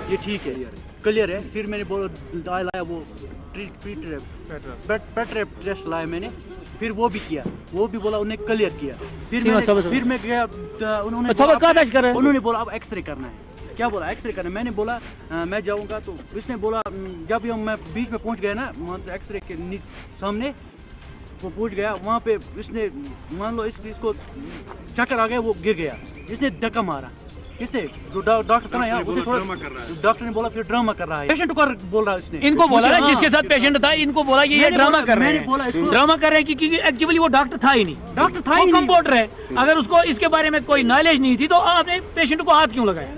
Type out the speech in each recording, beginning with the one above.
یہ ٹھیک ہے کلیئر ہے. پھر میں نے بولا لایا وہ پیٹریپ ٹیسٹ لایا میں نے, پھر وہ بھی کیا, وہ بھی بولا انہیں کلیئر کیا. پھر میں گیا, انہوں نے بولا اب ایکس رے کرنا ہے. کیا بولا ایکس رے کرنا ہے. میں نے بولا میں جاؤں گا. تو اس نے بولا جب میں بیچ میں پہنچ گیا نا ایکس رے کے سامنے وہ پہنچ گیا, وہاں پہ اس نے مان لو اس کو چکر آ گیا, وہ گر گیا. اس نے دھکا مارا. کس نے جو ڈاکٹر تھا نا یہاں, ڈاکٹر نے بولا پھر ڈرامہ کر رہا ہے. پیشنٹ کو بول رہا ہے, اس نے ان کو بولا جس کے ساتھ پیشنٹ تھا, ان کو بولا یہ ڈرامہ کر رہے ہیں. ڈرامہ کر رہے ہیں کیونکہ ایکچولی وہ ڈاکٹر تھا ہی نہیں, ڈاکٹر تھا ہی کمپاؤنڈر ہے. اگر اس کو اس کے بارے میں کوئی نالج نہیں تھی تو آپ نے پیشنٹ کو ہاتھ کیوں لگایا؟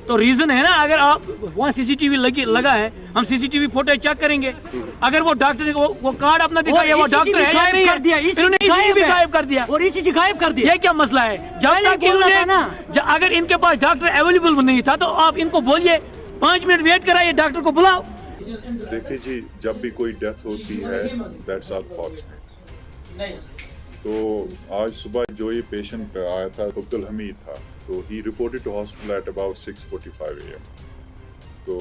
تو ریزن ہے نا, اگر آپ وہاں سی سی ٹی وی لگا ہے, ہم C C T V footage check کریں گے. اگر وہ ڈاکٹر نے وہ کارڈ اپنا دکھایا, وہ ڈاکٹر ہے یا نہیں, انہوں نے اسی بھی غائب کر دیا اور اسی غائب کر دیا. یہ کیا مسئلہ ہے؟ جب تک انہوں نے اگر ان کے پاس ڈاکٹر اویلیبل نہیں تھا تو آپ ان کو بولیے 5 منٹ ویٹ کرائیے, ڈاکٹر کو بلاؤ. دیکھیے جی, جب بھی کوئی ڈیتھ ہوتی ہے دیٹس انفارچونیٹ. تو آج صبح جو یہ پیشنٹ آیا تھا عبد الحمید تھا, تو ہی reported to hospital at about 6:45 AM. تو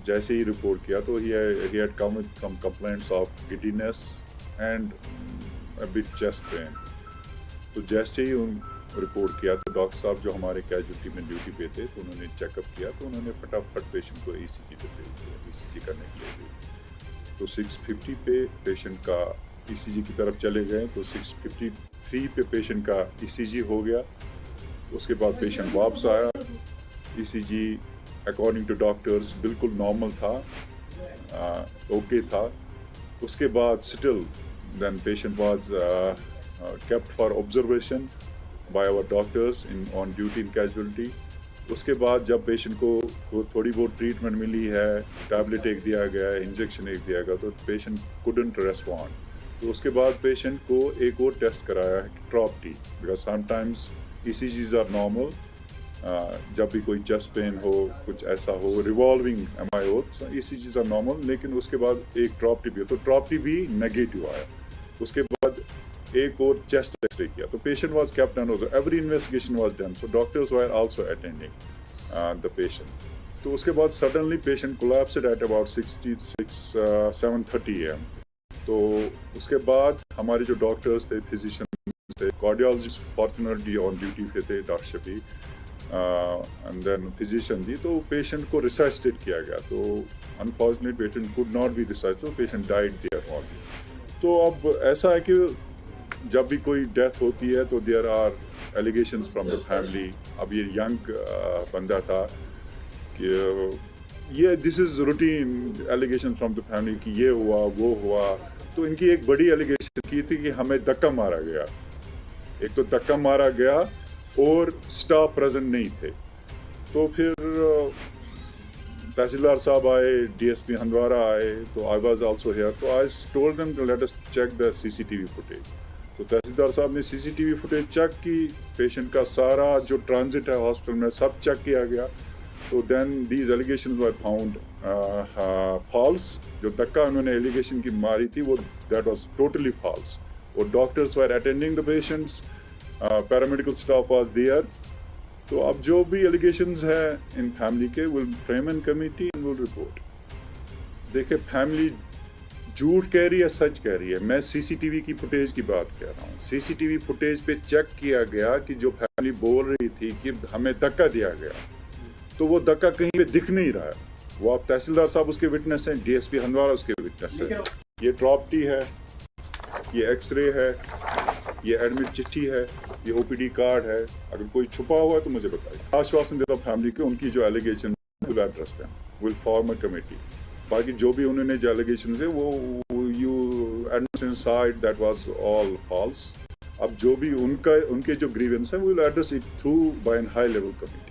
جیسے ہی رپورٹ کیا تو he had come with some complaints of giddiness and a bit chest pain. تو جیسے ہی رپورٹ کیا تو ڈاکٹر صاحب جو ہمارے کیجوٹی میں ڈیوٹی پہ تھے, تو انہوں نے چیک اپ کیا, تو انہوں نے فٹافٹ پیشنٹ کو ای سی جی پہ بھیج دیا, ای سی جی کرنے کے لیے. تو 6:50 پہ پیشنٹ کا ای سی جی کی طرف چلے گئے, تو 6:53 پہ پیشنٹ کا ای سی جی ہو گیا. اس کے بعد پیشنٹ واپس آیا, E C G according to doctors بالکل نارمل تھا, اوکے تھا. اس کے بعد still then patient was kept for observation by our doctors on duty in casualty. اس کے بعد جب پیشنٹ کو تھوڑی بہت ٹریٹمنٹ ملی ہے, ٹیبلٹ ایک دیا گیا ہے, انجیکشن ایک دیا گیا, تو پیشنٹ couldn't respond. تو اس کے بعد پیشنٹ کو ایک اور ٹیسٹ کرایا ہے, trop T, because some times E C Gs are normal. جب بھی کوئی چیسٹ پین ہو, کچھ ایسا ہو, ریوالونگ ایم آئی ہو, E C Gs are normal. لیکن اس کے بعد ایک ٹراپ ٹی بھی ہو, تو ٹراپ ٹی بھی نیگیٹو آیا. اس کے بعد ایک اور چیسٹ ایکس رے کیا, تو patient was kept under every investigation was done, so doctors were also attending the patient. تو اس کے بعد suddenly patient collapsed at about 7:30 AM. تو اس کے بعد ہمارے جو ڈاکٹرز تھے, فزیشین تھے, کارڈیالوجسٹ فارچونیٹلی آن ڈیوٹی پہ تھے, doctor Shafi, and then physician تھی, تو پیشنٹ کو ریسسٹیٹ کیا گیا. تو unfortunate patient could not be resuscitate, تو پیشنٹ ڈائیڈ دیئر اونلی. تو اب ایسا ہے کہ جب بھی کوئی ڈیتھ ہوتی ہے تو there are allegations from the family. اب یہ ینگ بندہ تھا کہ یہ this is routine allegation from the family کہ یہ ہوا وہ ہوا. تو ان کی ایک بڑی ایلیگیشن کی تھی کہ ہمیں دھکا مارا گیا. ایک تو دھکا مارا گیا اور اسٹاف پریزنٹ نہیں تھے. تو پھر تحصیلدار صاحب آئے, ڈی ایس پی ہندوارہ آئے, تو آئی واز آلسو ہیئر. تو I told them to let us check the C C T V footage. تو تحصیلدار صاحب نے C C T V footage check کی, پیشنٹ کا سارا جو ٹرانزٹ ہے ہاسپٹل میں سب چیک کیا گیا. تو then these allegations were found false. جو دھکا انہوں نے ایلیگیشن کی ماری تھی وہ دیٹ واز ٹوٹلی فالس. اور doctors were attending the patients, paramedical staff was there. تو اب جو بھی ایلیگیشنز ہیں ان فیملی کے will frame an committee and will report. دیکھیں فیملی جھوٹ کہہ رہی ہے, سچ کہہ رہی ہے. میں سی سی ٹی وی کی فوٹیج کی بات کہہ رہا ہوں. سی سی ٹی وی فوٹیج پہ چیک کیا گیا کہ جو فیملی بول رہی تھی کہ ہمیں دھکا دیا گیا, تو وہ دھکا کہیں پہ دکھ نہیں رہا ہے. وہ آپ تحصیلدار صاحب اس کے وٹنس ہیں, ڈی ایس پی ہندوارہ اس کے وٹنس ہیں. یہ ڈراپ ٹی ہے, یہ ایکس رے ہے, یہ ایڈمٹ چٹھی ہے, یہ او پی ڈی کارڈ ہے. اگر کوئی چھپا ہوا ہے تو مجھے بتائیے. آشواسن دیتا ہوں فیملی کو, ان کی جو allegation will address them, will form a committee. باقی جو بھی انہوں نے جو ایلیگیشنز ہیں وہ you administration side that was all false. اب جو بھی ان کے جو گریونس ہیں will address it through by an high level committee.